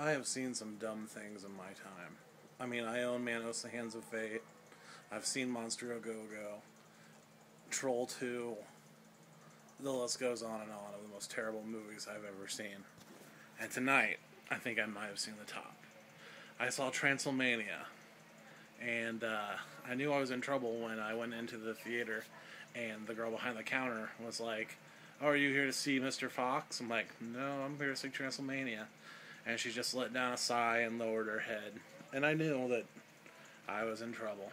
I have seen some dumb things in my time. I mean, I own Manos, The Hands of Fate. I've seen Monster A Go-Go. Troll 2. The list goes on and on of the most terrible movies I've ever seen. And tonight, I think I might have seen the top. I saw Transylmania. And I knew I was in trouble when I went into the theater and the girl behind the counter was like, "Oh, are you here to see Mr. Fox?" I'm like, "No, I'm here to see Transylmania." And she just let down a sigh and lowered her head. And I knew that I was in trouble.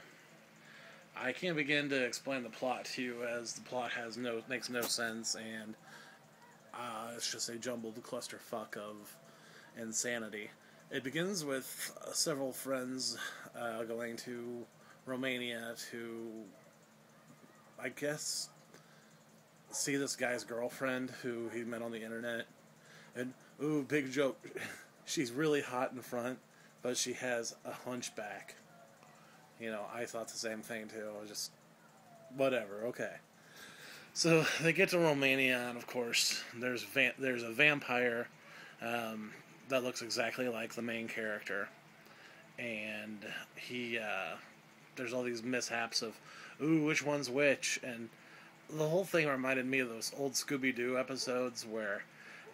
I can't begin to explain the plot to you, as the plot makes no sense, and it's just a jumbled clusterfuck of insanity. It begins with several friends going to Romania to, I guess, see this guy's girlfriend who he met on the internet. And, ooh, big joke, she's really hot in front, but she has a hunchback. You know, I thought the same thing too. I was just, whatever, okay. So they get to Romania, and of course, there's a vampire that looks exactly like the main character, and there's all these mishaps of, ooh, which one's which, and the whole thing reminded me of those old Scooby-Doo episodes where,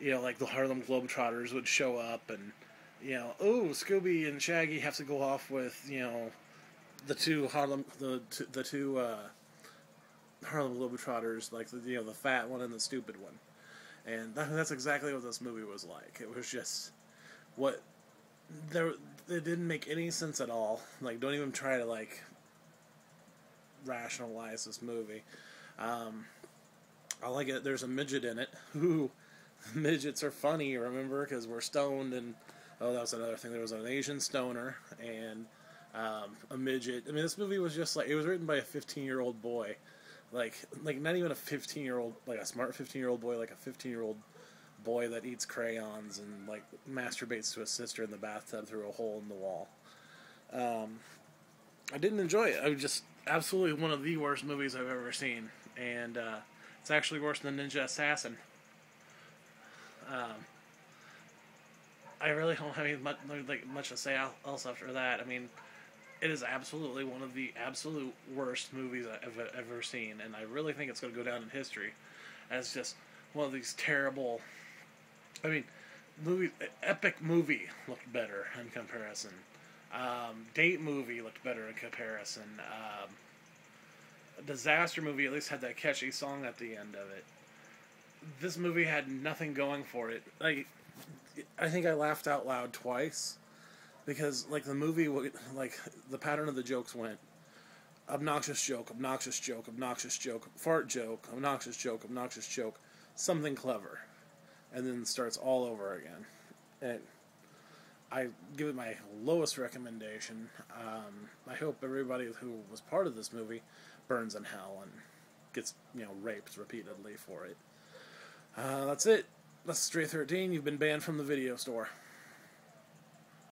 you know, like the Harlem Globetrotters would show up, and, you know, ooh, Scooby and Shaggy have to go off with, you know, the two Harlem Globetrotters, like the fat one and the stupid one, and that's exactly what this movie was like. It was just it didn't make any sense at all. Like, don't even try to like rationalize this movie. I like it. There's a midget in it. Ooh, midgets are funny. Remember, because we're stoned, and that was another thing. There was an Asian stoner and a midget. I mean, this movie was just like, it was written by a 15-year-old boy. Like not even a 15-year-old, like a smart 15-year-old boy, like a 15-year-old boy that eats crayons and like masturbates to his sister in the bathtub through a hole in the wall. I didn't enjoy it. I was just absolutely one of the worst movies I've ever seen, and it's actually worse than Ninja Assassin. I really don't have much to say else after that. I mean, it is absolutely one of the absolute worst movies I've ever seen, and I really think it's going to go down in history as just one of these terrible. I mean, epic movie looked better in comparison. Date movie looked better in comparison. Disaster movie at least had that catchy song at the end of it. This movie had nothing going for it. Like, I think I laughed out loud twice. Because, like, the movie, like, the pattern of the jokes went obnoxious joke, obnoxious joke, obnoxious joke, fart joke, obnoxious joke, something clever. And then starts all over again. And I give it my lowest recommendation. I hope everybody who was part of this movie burns in hell and gets, raped repeatedly for it. That's it. That's Stray13. You've been banned from the video store.